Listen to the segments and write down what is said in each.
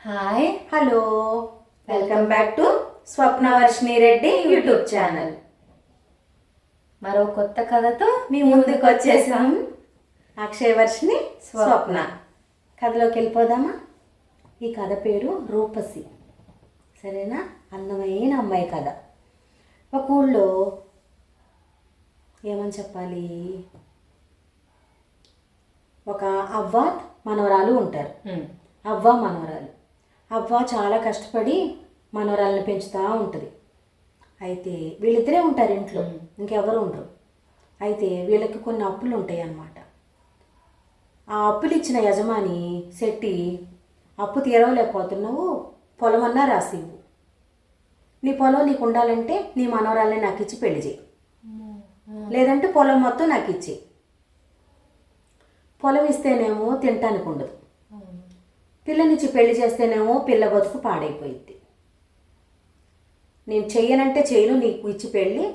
Hi hello, welcome back to Swapnavarshini Reddy YouTube channel. మరో కొత్త కథతో మీ ముందుకు వచ్చేసాం. అక్షయవర్షిణి స్వప్న. కథలోకి వెళ్ళిపోదామా? ఈ కథ పేరు రూపసి. సరేనా? అందమైన అమ్మాయి కథ. ఒక ఊళ్ళో ఏమని చెప్పాలి, ఒక అవ్వ మనవరాలు ఉంటారు. అవ్వ మనవరాలు. అవ్వ చాలా కష్టపడి మనవరాలను పెంచుతూ ఉంటుంది. అయితే వీళ్ళిద్దరే ఉంటారు ఇంట్లో, ఇంకెవరు ఉండరు. అయితే వీళ్ళకి కొన్ని అప్పులు ఉంటాయి అన్నమాట. ఆ అప్పులు ఇచ్చిన యజమాని శెట్టి, అప్పు తీరవలేకపోతున్నావు, పొలం అన్నా రాసివ్వు, నీ పొలం నీకు ఉండాలంటే నీ మనవరాల్ని నాకు ఇచ్చి పెళ్లి చేయి, లేదంటే పొలం మొత్తం నాకు ఇచ్చి. పొలం ఇస్తేనేమో తినటానికి ఉండదు, పిల్లనిచ్చి పెళ్లి చేస్తేనేమో పిల్ల బతుకు పాడైపోయింది. నేను చెయ్యనంటే చేయను, నీకు ఇచ్చి పెళ్ళి,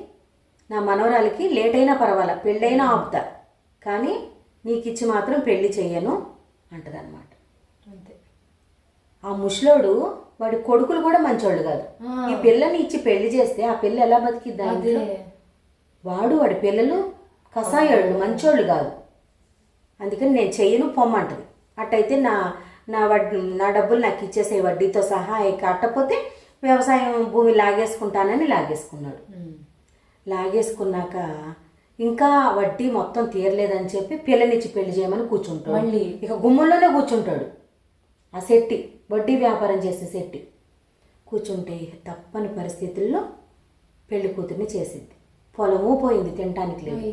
నా మనవరాలకి లేట్ అయినా పర్వాలా, పెళ్ళైనా ఆపుతా, కానీ నీకు ఇచ్చి మాత్రం పెళ్లి చెయ్యను అంటదన్నమాట. అంతే. ఆ ముసలోడు వాడి కొడుకులు కూడా మంచోళ్ళు కాదు. ఈ పిల్లని ఇచ్చి పెళ్లి చేస్తే ఆ పిల్ల ఎలా బతికిద్దా? వాడి పిల్లలు కసాయోళ్ళు, మంచోళ్ళు కాదు. అందుకని నేను చెయ్యను, పొమ్మంటది. అట్టయితే నా డబ్బులు నాకు ఇచ్చేసే వడ్డీతో సహా కట్టకపోతే వ్యవసాయం భూమి లాగేసుకుంటానని లాగేసుకున్నాడు. లాగేసుకున్నాక ఇంకా వడ్డీ మొత్తం తీరలేదని చెప్పి పిల్లనిచ్చి పెళ్లి చేయమని కూర్చుంటాడు. మళ్ళీ ఇక గుమ్మంలోనే కూర్చుంటాడు ఆ శెట్టి, వడ్డీ వ్యాపారం చేసే శెట్టి. కూర్చుంటే తప్పని పరిస్థితుల్లో పెళ్లి కూతుర్ని చేసిద్ది. పొలము పోయింది, తినటానికి లేదు,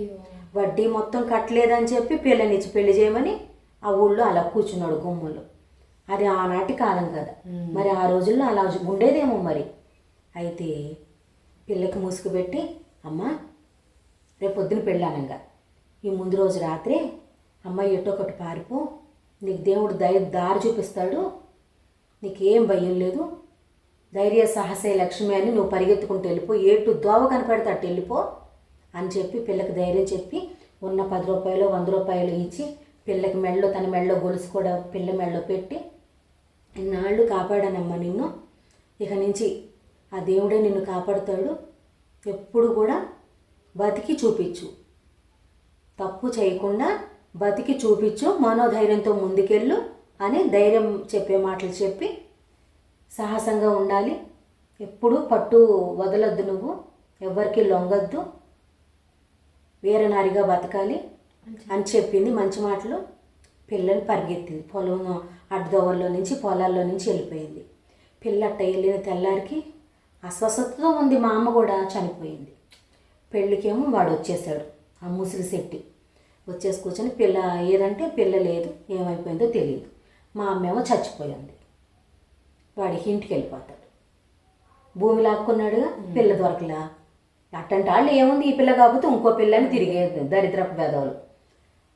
వడ్డీ మొత్తం కట్టలేదని చెప్పి పిల్లనిచ్చి పెళ్లి చేయమని ఆ ఊళ్ళో అలా కూర్చున్నాడు గుమ్మంలో. అది ఆనాటి కాలం కదా, మరి ఆ రోజుల్లో అలా ఉండేదేమో మరి. అయితే పిల్లకి మూసుకుపెట్టి, అమ్మ రేపు పొద్దున పెళ్ళానంగా, ఈ ముందు రోజు రాత్రే అమ్మాయి ఎటో ఒకటి పారిపో, నీకు దేవుడు దారి చూపిస్తాడు, నీకేం భయం లేదు, ధైర్య సాహసే లక్ష్మి అని నువ్వు పరిగెత్తుకుంటూ వెళ్ళిపో, ఏటు దోవ కనపడితే అటు వెళ్ళిపో అని చెప్పి పిల్లకి ధైర్యం చెప్పి ఉన్న 10 రూపాయలు 100 రూపాయలు ఇచ్చి పిల్లకి మెళ్ళో, తన మెళ్ళో గొలుసు కూడా పిల్ల మెళ్ళో పెట్టి, ఇన్నాళ్ళు కాపాడానమ్మా నిన్ను, ఇక నుంచి ఆ దేవుడే నిన్ను కాపాడుతాడు, ఎప్పుడు కూడా బతికి చూపించు, తప్పు చేయకుండా బతికి చూపించు, మనోధైర్యంతో ముందుకెళ్ళు అని ధైర్యం చెప్పే మాటలు చెప్పి, సాహసంగా ఉండాలి, ఎప్పుడు పట్టు వదలొద్దు, నువ్వు ఎవ్వరికి లొంగొద్దు, వీరనారిగా బతకాలి అని చెప్పింది మంచి మాటలు. పిల్లని పరిగెత్తింది, పొలం అడ్డదోవల్లో నుంచి పొలాల్లో నుంచి వెళ్ళిపోయింది. పిల్లట్ట వెళ్ళిన తెల్లారికి అస్వస్థతతో ఉంది. మా అమ్మ కూడా చనిపోయింది. పెళ్ళికేమో వాడు వచ్చేసాడు, ఆ ముసలి శెట్టి వచ్చేసి కూర్చొని, పిల్ల ఏదంటే పిల్ల లేదు, ఏమైపోయిందో తెలియదు. మా అమ్మేమో చచ్చిపోయింది. వాడికి ఇంటికి వెళ్ళిపోతాడు. భూమి లాక్కున్నాడుగా, పిల్ల దొరకలా. అట్టంటే వాళ్ళు ఏముంది, ఈ పిల్ల కాకపోతే ఇంకో పిల్లని తిరిగేది, దరిద్రపు వేదవులు.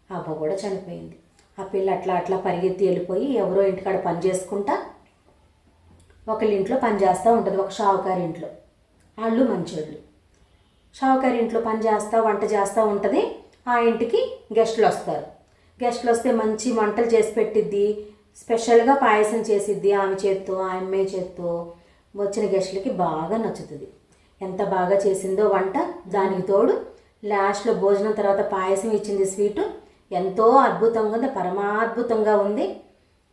అవ్వ కూడా చనిపోయింది. ఆ పిల్ల అట్లా అట్లా పరిగెత్తి వెళ్ళిపోయి ఎవరో ఇంటికాడ పని చేసుకుంటా ఒకళ్ళ ఇంట్లో పని చేస్తూ ఉంటుంది, ఒక షావుకారి ఇంట్లో. వాళ్ళు మంచోళ్ళు. షావుకారి ఇంట్లో పని చేస్తూ వంట చేస్తూ ఉంటుంది. ఆ ఇంటికి గెస్టులు వస్తారు. గెస్టులు వస్తే మంచి వంటలు చేసి పెట్టిద్ది, స్పెషల్గా పాయసం చేసిద్ది ఆమె చేత్తో, ఆ అమ్మాయి చేత్తో. వచ్చిన గెస్టులకి బాగా నచ్చుతుంది. ఎంత బాగా చేసిందో వంట. దానికి తోడు లాస్ట్లో భోజనం తర్వాత పాయసం ఇచ్చింది, స్వీటు ఎంతో అద్భుతంగా ఉంది, పరమాద్భుతంగా ఉంది,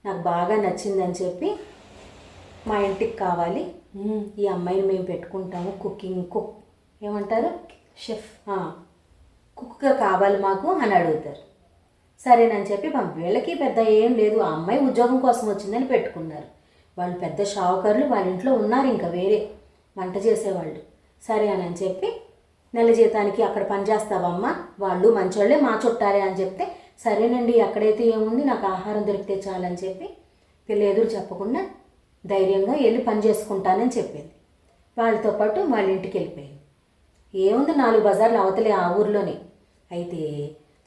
నాకు బాగా నచ్చిందని చెప్పి మా ఇంటికి కావాలి, ఈ అమ్మాయిని మేము పెట్టుకుంటాము, కుక్ ఏమంటారు, షెఫ్, కుక్గా కావాలి మాకు అని అడుగుతారు. సరేనని చెప్పి వీళ్ళకి పెద్ద ఏం లేదు, ఆ అమ్మాయి ఉద్యోగం కోసం వచ్చిందని పెట్టుకున్నారు. వాళ్ళు పెద్ద షావుకారులు, వాళ్ళ ఇంట్లో ఉన్నారు ఇంకా వేరే వంట చేసేవాళ్ళు. సరే అని చెప్పి, నెల జీతానికి అక్కడ పనిచేస్తావమ్మా, వాళ్ళు మంచోళ్ళే, మా చుట్టాలే అని చెప్తే, సరేనండి ఎక్కడైతే ఏముంది, నాకు ఆహారం దొరికితే చాలని చెప్పి పిల్ల ఎదురు చెప్పకుండా ధైర్యంగా వెళ్ళి పని చేసుకుంటానని చెప్పింది. వాళ్ళతో పాటు వాళ్ళ ఇంటికి వెళ్ళిపోయింది. ఏముంది, 4 బజార్లు అవతలే ఆ ఊర్లోనే. అయితే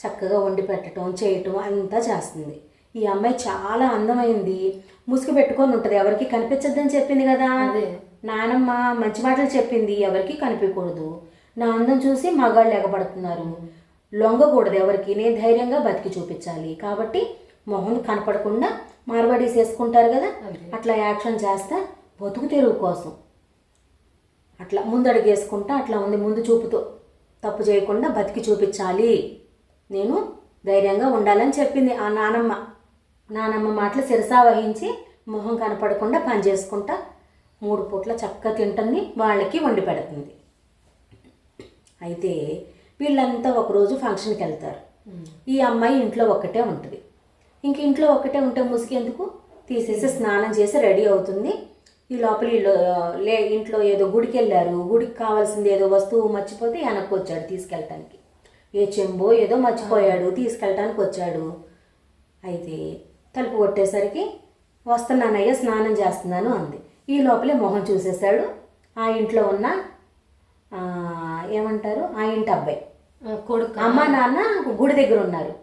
చక్కగా వండి పెట్టడం చేయటం అంతా చేస్తుంది. ఈ అమ్మాయి చాలా అందమైంది, ముసుగు పెట్టుకొని ఉంటుంది, ఎవరికి కనిపించద్దని చెప్పింది కదా నానమ్మ, మంచి మాటలు చెప్పింది, ఎవరికి కనిపించకూడదు, నా అందం చూసి మగాళ్ళు ఎగబడుతున్నారు, లొంగకూడదు ఎవరికి, నేను ధైర్యంగా బతికి చూపించాలి, కాబట్టి మొహం కనపడకుండా మార్వాడీస్ వేసుకుంటారు కదా, అదే. అట్లా యాక్షన్ చేస్తా బతుకు తెరువు కోసం అట్లా ముందడుగు వేసుకుంటా అట్లా ఉంది. ముందు చూపుతో తప్పు చేయకుండా బతికి చూపించాలి, నేను ధైర్యంగా ఉండాలని చెప్పింది ఆ నానమ్మ మాటలు శిరసా వహించి మొహం కనపడకుండా పని చేసుకుంటా 3 పూట్ల చక్కగా తింటుంది, వాళ్ళకి వండి పెడుతుంది. అయితే వీళ్ళంతా ఒకరోజు ఫంక్షన్కి వెళ్తారు. ఈ అమ్మాయి ఇంట్లో ఒక్కటే ఉంటుంది. ఇంక ఇంట్లో ఒక్కటే ఉంటే ముసుగెందుకు తీసేసి స్నానం చేసి రెడీ అవుతుంది. ఈ లోపల ఇంట్లో ఏదో గుడికి వెళ్ళారు, గుడికి కావాల్సింది ఏదో వస్తువు మర్చిపోతే వెనక్కి వచ్చాడు తీసుకెళ్ళటానికి. ఏ చెంబో ఏదో మర్చిపోయాడు, తీసుకెళ్ళటానికి వచ్చాడు. అయితే తలుపు కొట్టేసరికి వస్తున్నానయ్యా స్నానం చేస్తున్నాను అంది. ఈ లోపలే మొహం చూసేశాడు ఆ ఇంట్లో ఉన్న ఏమంటారు ఆ ఇంటి అబ్బాయి కొడుకు. అమ్మ నాన్న గుడి దగ్గర ఉన్నారు.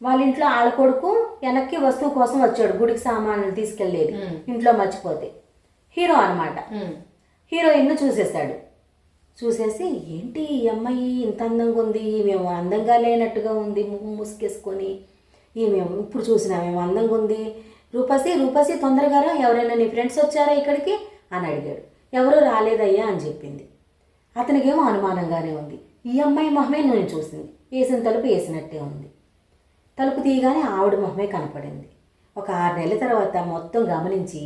వాళ్ళ ఇంట్లో వాళ్ళ కొడుకు వెనక్కి వస్తువు కోసం వచ్చాడు, గుడికి సామాన్లు తీసుకెళ్ళేది ఇంట్లో మర్చిపోతే. హీరో అనమాట. హీరోయిన్ను చూసేశాడు. చూసేసి ఏంటి ఈ అమ్మాయి ఇంత అందంగా ఉంది, మేము అందంగా లేనట్టుగా ఉంది, ముసుకేసుకొని మేము ఇప్పుడు చూసినా మేము అందంగా ఉంది, రూపసి తొందరగా రా, ఎవరైనా నీ ఫ్రెండ్స్ వచ్చారా ఇక్కడికి అని అడిగాడు. ఎవరూ రాలేదయ్యా అని చెప్పింది. అతనికేమో అనుమానంగానే ఉంది. ఈ అమ్మాయి మొహమే నేను చూసింది, వేసిన తలుపు వేసినట్టే ఉంది. తలుపు తీయగానే ఆవిడ మొహమే కనపడింది. ఒక 6 నెలల తర్వాత మొత్తం గమనించి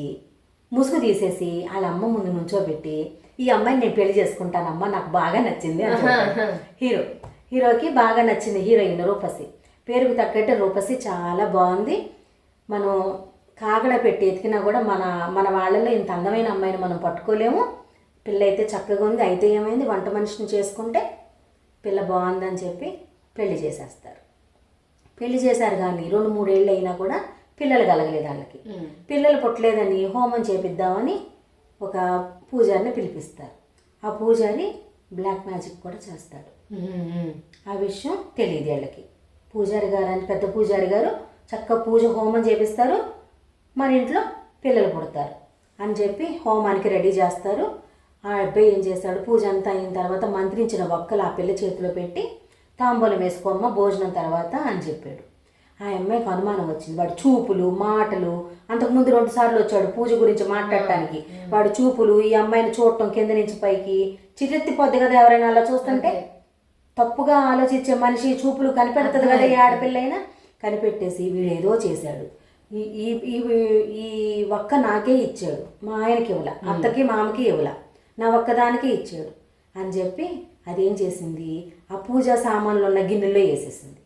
ముసుగు తీసేసి వాళ్ళ అమ్మ ముందు నుంచోబెట్టి ఈ అమ్మాయిని నేను పెళ్లి చేసుకుంటానమ్మా, నాకు బాగా నచ్చింది అని చెప్పాడు. హీరోకి బాగా నచ్చింది హీరోయిన్ రూపసి. పేరుకు తగ్గట్టు రూపసి చాలా బాగుంది. మనం కాగడ పెట్టి ఎతికినా కూడా మన వాళ్ళలో ఇంత అందమైన అమ్మాయిని మనం పట్టుకోలేము. పిల్ల అయితే చక్కగా ఉంది. అయితే ఏమైంది, వంట మనిషిని చేసుకుంటే పిల్ల బాగుందని చెప్పి పెళ్లి చేసేస్తారు. పెళ్లి చేశారు కానీ 2-3 ఏళ్ళు అయినా కూడా పిల్లలు కలగలేదు వాళ్ళకి. పిల్లలు పుట్టలేదని హోమం చేపిద్దామని ఒక పూజారిని పిలిపిస్తారు. ఆ పూజారి బ్లాక్ మ్యాజిక్ కూడా చేస్తాడు. ఆ విషయం తెలియదు వీళ్ళకి. పూజారి గారు అని పెద్ద పూజారి గారు చక్కగా పూజ హోమం చేపిస్తారు, మన ఇంట్లో పిల్లలు పుడతారు అని చెప్పి హోమానికి రెడీ చేస్తారు. ఆ అబ్బాయి ఏం చేస్తాడు, పూజ అంతా అయిన తర్వాత మంత్రించిన ఒక్కలు ఆ పిల్ల చేతిలో పెట్టి తాంబూలం వేసుకోమ్మ భోజనం తర్వాత అని చెప్పాడు. ఆ అమ్మాయికి అనుమానం వచ్చింది. వాడు చూపులు మాటలు, అంతకుముందు 2 సార్లు వచ్చాడు పూజ గురించి మాట్లాడటానికి. వాడు చూపులు ఈ అమ్మాయిని చూడటం కింద నుంచి పైకి చిరెత్తిపోద్ది కదా, ఎవరైనా అలా చూస్తుంటే తప్పుగా ఆలోచించే మనిషి చూపులు కనిపెడుతుంది కదా ఏ ఆడపిల్లైనా. కనిపెట్టేసి వీడేదో చేశాడు. ఈ ఒక్క నాకే ఇచ్చాడు, మా ఆయనకి ఇవ్వల, అత్తకి మామకి ఇవ్వల, నా ఒక్కదానికే ఇచ్చాడు అని చెప్పి అదేం చేసింది, ఆ పూజా సామాన్లు ఉన్న గిన్నెల్లో వేసేసింది.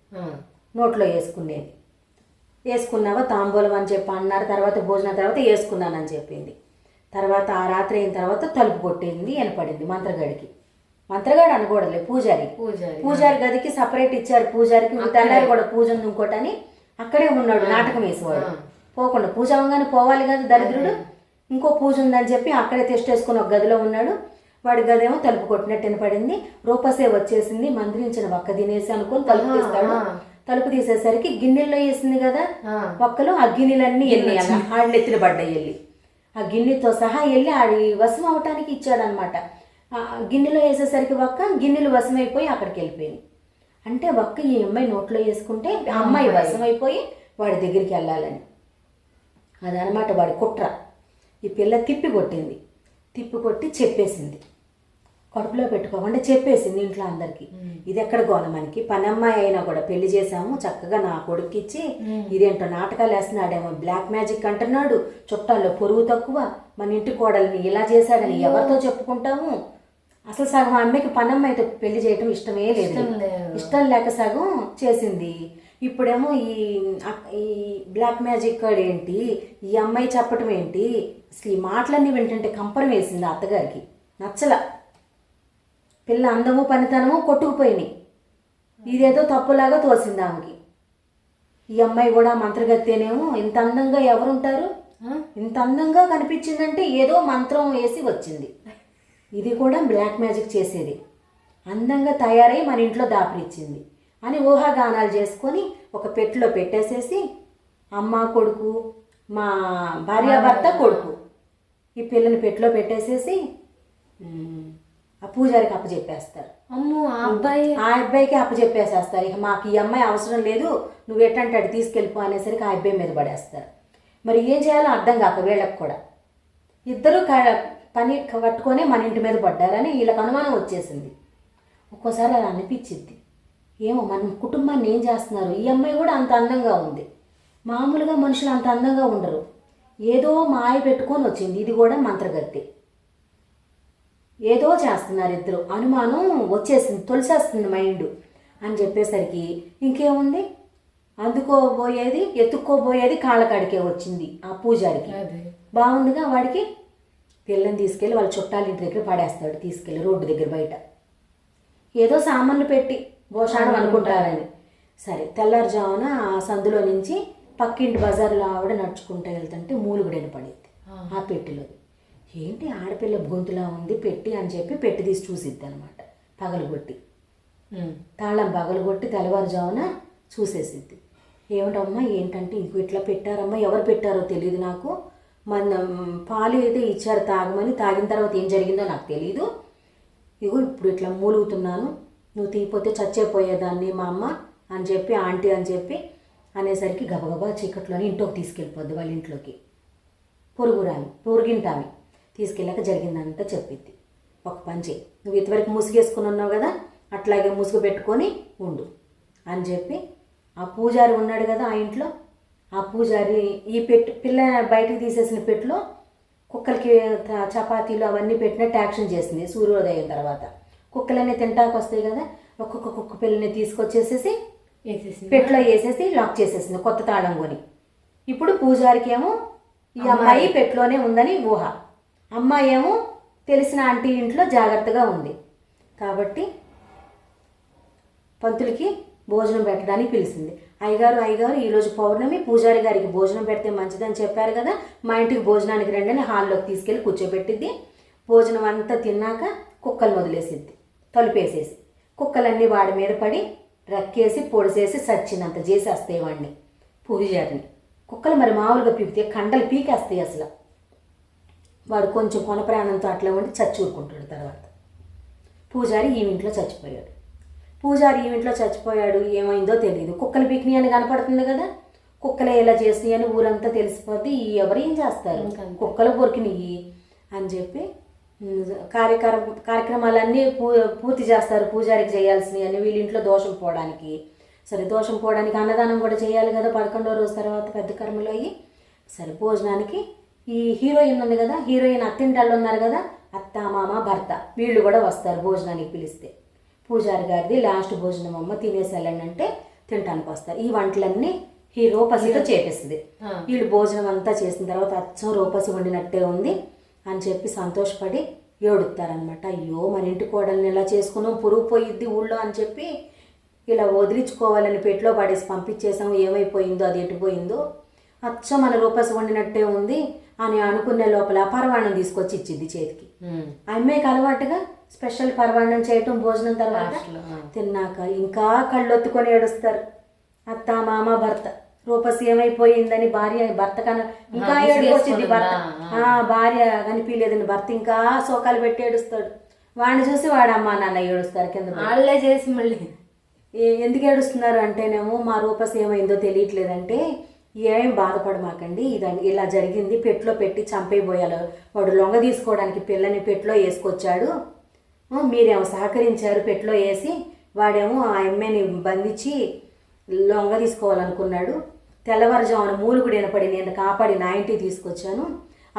నోట్లో వేసుకున్నావా తాంబూలం అని చెప్పి అన్నారు. తర్వాత భోజనం తర్వాత వేసుకున్నానని చెప్పింది. తర్వాత ఆ రాత్రి అయిన తర్వాత తలుపు కొట్టింది, వినపడింది మంత్రగాడు అనకూడదులే, పూజారి గదికి సపరేట్ ఇచ్చారు. పూజారికి తెల్లారి కూడా పూజ ఉంది ఇంకోటని అక్కడే ఉన్నాడు నాటకం వేసేవాడు. పోకుండా పూజ అవగానే పోవాలి కదా దరిద్రుడు, ఇంకో పూజ ఉందని చెప్పి అక్కడే తెస్టేసుకుని ఒక గదిలో ఉన్నాడు. వాడి గదేమో తలుపు కొట్టినట్టు వినపడింది. రూపసే వచ్చేసింది, మంత్రించిన ఒక్క తినేసి అనుకుని తలుపు తీస్తాడు. తలుపు తీసేసరికి గిన్నెల్లో వేసింది కదా ఒక్కలు, ఆ గిన్నెలన్నీ వెళ్ళి ఆడి నెత్తిన పడ్డాయి. వెళ్ళి ఆ గిన్నెతో సహా వెళ్ళి ఆడి వశం అవటానికి ఇచ్చాడనమాట. గిన్నెలో వేసేసరికి గిన్నెలు వశమైపోయి అక్కడికి వెళ్ళిపోయింది. అంటే ఈ అమ్మాయి నోట్లో వేసుకుంటే అమ్మాయి వశమైపోయి వాడి దగ్గరికి వెళ్ళాలని, అదనమాట వాడి కుట్ర. ఈ పిల్ల తిప్పి కొట్టి చెప్పేసింది, కడుపులో పెట్టుకోకుండా చెప్పేసింది ఇంట్లో అందరికి. ఇది ఎక్కడ గోన మనకి, పనమ్మాయి అయినా కూడా పెళ్లి చేసాము చక్కగా నా కొడుకు ఇచ్చి ఇదేంటో నాటకాలు వేస్తున్నాడేమో, బ్లాక్ మ్యాజిక్ అంటున్నాడు, చుట్టాల్లో పొరుగు తక్కువ, మన ఇంటి కోడల్ని ఇలా చేశాడని ఎవరితో చెప్పుకుంటాము. అసలు సగం అమ్మాయికి పనమ్మాయితో పెళ్లి చేయటం ఇష్టమే లేదు, ఇష్టం లేక సగం చేసింది. ఇప్పుడేమో ఈ బ్లాక్ మ్యాజిక్ కాడు ఏంటి, ఈ అమ్మాయి చెప్పటం ఏంటి, అసలు ఈ మాటలన్నీ వింటుంటే కంపరం వేసింది అత్తగారికి. నచ్చల. పిల్ల అందము పనితనము కొట్టుకుపోయినాయి. ఇదేదో తప్పులాగా తోసింది ఆమెకి. ఈ అమ్మాయి కూడా మంత్రగత్తేనేమో ఇంత అందంగా ఎవరుంటారు, ఇంత అందంగా కనిపించిందంటే ఏదో మంత్రం వేసి వచ్చింది. ఇది కూడా బ్లాక్ మ్యాజిక్ చేసేది, అందంగా తయారై మన ఇంట్లో దాపరిచ్చింది అని ఊహాగానాలు చేసుకొని ఒక పెట్టెలో పెట్టేసేసి అమ్మ కొడుకు, మా భార్యాభర్త కొడుకు ఈ పిల్లని పెట్టెలో పెట్టేసేసి ఆ పూజారికి అప్పచెప్పేస్తారు. ఆ అబ్బాయికి అప్పచెప్పేసేస్తారు. ఇక మాకు ఈ అమ్మాయి అవసరం లేదు, నువ్వు ఎట్టంటే అటు తీసుకెళ్ళిపో అనేసరికి ఆ అబ్బాయి మీద పడేస్తారు. మరి ఏం చేయాలో అర్థం కాక వీళ్ళకి కూడా ఇద్దరు పని కట్టుకొని మన ఇంటి మీద పడ్డారని వీళ్ళకి అనుమానం వచ్చేసింది. ఒక్కోసారి అలా అనిపించింది, ఏమో మన కుటుంబాన్ని ఏం చేస్తున్నారు. ఈ అమ్మాయి కూడా అంత అందంగా ఉంది, మామూలుగా మనుషులు అంత అందంగా ఉండరు, ఏదో మాయ పెట్టుకొని వచ్చింది, ఇది కూడా మంత్రగత్తి, ఏదో చేస్తున్నారు ఇద్దరు, అనుమానం వచ్చేసింది, తొలిసేస్తుంది మైండ్ అని చెప్పేసరికి ఇంకేముంది, అందుకోబోయేది ఎత్తుక్కోబోయేది కాళ్ళకాడికే వచ్చింది ఆ పూజారికి. బాగుందిగా వాడికి, పిల్లని తీసుకెళ్ళి వాళ్ళ చుట్టాల ఇంటి దగ్గర పడేస్తాడు, తీసుకెళ్ళి రోడ్డు దగ్గర బయట, ఏదో సామాన్లు పెట్టి భోషాణం అనుకుంటారని. సరే తెల్లారుజామున ఆ సందులో నుంచి పక్కింటి బజార్లో ఆవిడ నడుచుకుంటూ వెళ్తుంటే మూలుగుడైన పడింది ఆ పెట్టిలో. ఏంటి ఆడపిల్ల గొంతులా ఉంది పెట్టి అని చెప్పి పెట్టి తీసి చూసిద్ది అనమాట, పగలగొట్టి తాళం పగలగొట్టి తెల్లవారుజామున చూసేసిద్ది. ఏమిటమ్మా ఏంటంటే ఇంకో ఇట్లా పెట్టారమ్మా, ఎవరు పెట్టారో తెలియదు నాకు, మన పాలు అయితే ఇచ్చారు తాగమని, తాగిన తర్వాత ఏం జరిగిందో నాకు తెలీదు, ఇగో ఇప్పుడు ఇట్లా మూలుగుతున్నాను, నువ్వు తీయపోతే చచ్చేపోయేదాన్ని మా అమ్మ అని చెప్పి ఆంటీ అని చెప్పి అనేసరికి గబగబా చీకట్లోని ఇంట్లోకి తీసుకెళ్ళిపోద్ది, వాళ్ళ ఇంట్లోకి పొరుగింటామి తీసుకెళ్ళాక జరిగిందంతా చెప్పిద్ది. ఒక పని చేయి, నువ్వు ఇంతవరకు ముసుగేసుకుని ఉన్నావు కదా అట్లాగే ముసుగు పెట్టుకొని ఉండు అని చెప్పి ఆ పూజారి ఉన్నాడు కదా ఆ ఇంట్లో, ఆ పూజారి ఈ పిల్ల బయటకు తీసేసిన పెట్టులో కుక్కలకి చపాతీలు అవన్నీ పెట్టినట్టు యాక్షన్ చేసింది. సూర్యోదయం తర్వాత కుక్కలన్నీ తింటాకు వస్తాయి కదా, ఒక్కొక్క కుక్క పిల్లని తీసుకొచ్చేసేసి పెట్టులో వేసేసి లాక్ చేసేసింది కొత్త తాళం కొని. ఇప్పుడు పూజారికి ఏమో ఈ అమ్మాయి పెట్టులోనే ఉందని ఊహ, అమ్మాయి ఏమో తెలిసిన ఆంటీ ఇంట్లో జాగ్రత్తగా ఉంది కాబట్టి పంతులకి భోజనం పెట్టడానికి పిలిచింది. అయ్యగారు ఈరోజు పౌర్ణమి, పూజారి గారికి భోజనం పెడితే మంచిదని చెప్పారు కదా, మా ఇంటికి భోజనానికి రండి అని హాల్లోకి తీసుకెళ్ళి కూర్చోబెట్టిద్ది. భోజనం అంతా తిన్నాక కుక్కలు వదిలేసిద్ది, తలుపేసేసి కుక్కలన్నీ వాడి మీద పడి రక్కేసి పొడిసేసి సచ్చినంత చేసేస్తాయి వాడిని, పూజారిని. కుక్కలు మరి మామూలుగా పీకితే కండలు పీకేస్తాయి అసలు. వాడు కొంచెం కొన ప్రాణంతో అట్లా ఉండి చచ్చి ఊరుకుంటాడు. తర్వాత పూజారి ఈ ఇంట్లో చచ్చిపోయాడు. ఏమైందో తెలియదు, కుక్కలు పీకిని అని కనపడుతుంది కదా, కుక్కలే ఎలా చేసినాయి అని ఊరంతా తెలిసిపోద్ది, ఎవరు ఏం చేస్తారు కుక్కలు పొరికినాయి అని చెప్పి కార్యక్రమాలన్నీ పూర్తి చేస్తారు. పూజారికి చేయాల్సినవి అని వీళ్ళ ఇంట్లో దోషం పోవడానికి. సరే దోషం పోవడానికి అన్నదానం కూడా చేయాలి కదా 11వ రోజు తర్వాత పెద్ద కర్మలు అయ్యి. సరే భోజనానికి ఈ హీరోయిన్ ఉంది కదా, హీరోయిన్ అత్తింటాళ్ళు ఉన్నారు కదా, అత్త మామ భర్త వీళ్ళు కూడా వస్తారు భోజనానికి పిలిస్తే. పూజారి గారిది లాస్ట్ భోజనం అమ్మ తినేసి వెళ్ళండి అంటే తినడానికి వస్తారు. ఈ వంటలన్నీ ఈ రూపసితో చేపిస్తుంది. వీళ్ళు భోజనం అంతా చేసిన తర్వాత అచ్చం రూపసి వండినట్టే ఉంది అని చెప్పి సంతోషపడి ఏడుస్తారనమాట. అయ్యో మన ఇంటి కోడల్ని ఇలా చేసుకున్నాం, పురుగు పోయిద్ది ఊళ్ళో అని చెప్పి ఇలా వదిలించుకోవాలని పెట్లో పడేసి పంపించేసాము, ఏమైపోయిందో అది ఎటుపోయిందో, అచ్చం మన రూపసి వండినట్టే ఉంది అని అనుకునే లోపల పరవాణం తీసుకొచ్చి ఇచ్చింది చేతికి. అమ్మాయికి అలవాటుగా స్పెషల్ పరవాణం చేయటం భోజనం తర్వాత. తిన్నాక ఇంకా కళ్ళొత్తుకొని ఏడుస్తారు అత్త మామ భర్త. రూపసి ఏమైపోయిందని భార్య భర్త ఇంకా ఏడుకొచ్చింది భర్త, భార్య కనిపించలేదని భర్త ఇంకా శోకాలు పెట్టి ఏడుస్తాడు. వాడిని చూసి వాడు అమ్మ నాన్న ఏడుస్తారు కింద. వాళ్ళే చేసి మళ్ళీ ఎందుకు ఏడుస్తున్నారు అంటేనేమో మా రూపసి ఏమైందో తెలియట్లేదంటే, ఏం బాధపడమాకండి, ఇలా జరిగింది, పెట్లో పెట్టి చంపైపోయారు, వాడు లొంగ తీసుకోవడానికి పిల్లని పెట్లో వేసుకొచ్చాడు, మీరేమో సహకరించారు, పెట్లో వేసి వాడేమో ఆ అమ్మాయిని బంధించి లొంగ తీసుకోవాలనుకున్నాడు. తెల్లవారుజామున మూలుగుడు వినపడి నేను కాపాడి నా ఇంటికి తీసుకొచ్చాను,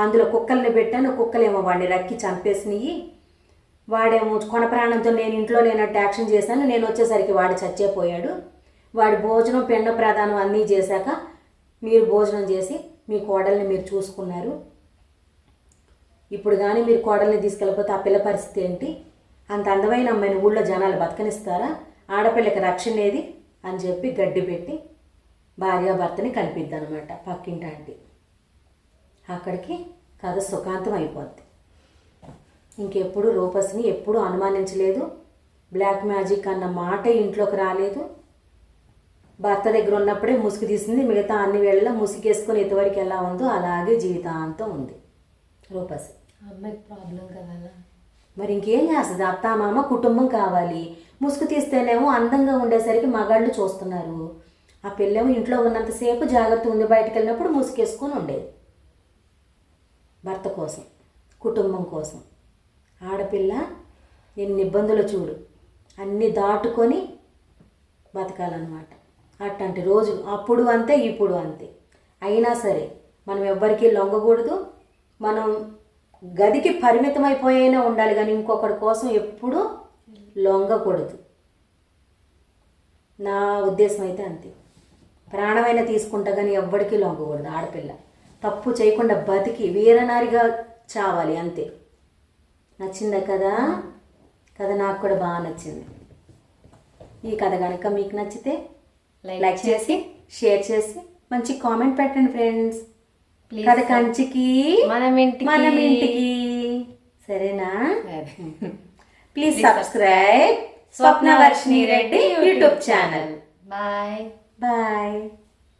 అందులో కుక్కల్ని పెట్టాను, కుక్కలేమో వాడిని రక్కి చంపేసినాయి, వాడేమో కొన ప్రాణంతో నేను ఇంట్లో లేనట్టు యాక్షన్ చేశాను, నేను వచ్చేసరికి వాడు చచ్చేపోయాడు, వాడి భోజనం పెండ ప్రదానం అన్నీ చేశాక మీరు భోజనం చేసి మీ కోడల్ని మీరు చూసుకున్నారు, ఇప్పుడు కానీ మీరు కోడల్ని తీసుకెళ్ళిపోతే ఆ పిల్ల పరిస్థితి ఏంటి, అంత అందమైన అమ్మాయిని ఊళ్ళో జనాలు బతకనిస్తారా, ఆడపిల్లకి రక్షణ ఏది అని చెప్పి గడ్డి పెట్టి భార్యాభర్తని కలిపిద్ది అనమాట పక్కింటి ఆంటీ. అక్కడికి కథ సుఖాంతం అయిపోద్ది. ఇంకెప్పుడు రూపసిని ఎప్పుడు అనుమానించలేదు, బ్లాక్ మ్యాజిక్ అన్న మాట ఇంట్లోకి రాలేదు. భర్త దగ్గర ఉన్నప్పుడే ముసుగు తీసింది, మిగతా అన్ని వేళల్లో ముసుగేసుకొని ఇంతవరకు ఎలా ఉందో అలాగే జీవితాంతం ఉంది రూపసి. అమ్మాయికి ప్రాబ్లం కదా. మరి ఇంకేం చేస్తుంది, అత్తామామ కుటుంబం కావాలి. ముసుగు తీస్తేనేమో అందంగా ఉండేసరికి మగాళ్ళు చూస్తున్నారు, ఆ పిల్లేమో ఇంట్లో ఉన్నంతసేపు జాగ్రత్త ఉంది, బయటకు వెళ్ళినప్పుడు ముసుగేసుకొని ఉండేది భర్త కోసం, కుటుంబం కోసం. ఆడపిల్ల ఎన్ని ఇబ్బందులు చూడు, అన్నీ దాటుకొని బతకాలన్నమాట. అట్లాంటి రోజు అప్పుడు అంతే, ఇప్పుడు అంతే. అయినా సరే మనం ఎవ్వరికీ లొంగకూడదు. మనం గదికి పరిమితమైపోయినా ఉండాలి, కానీ ఇంకొకరి కోసం ఎప్పుడూ లొంగకూడదు. నా ఉద్దేశం అయితే అంతే. ప్రాణమైనా తీసుకుంటా కానీ ఎవ్వడికి లొంగకూడదు. ఆడపిల్ల తప్పు చేయకుండా బతికి వీరనారిగా చావాలి అంతే. నచ్చిందా కదా? కథ నాకు కూడా బాగా నచ్చింది. ఈ కథ కనుక మీకు నచ్చితే లైక్ చేసి షేర్ చేసి మంచి కామెంట్ పెట్టండి ఫ్రెండ్స్. కథ కంచికి మనం ఇంటికి. సరేనా? Please subscribe Swapnavarshini Reddy YouTube channel. Bye. Bye.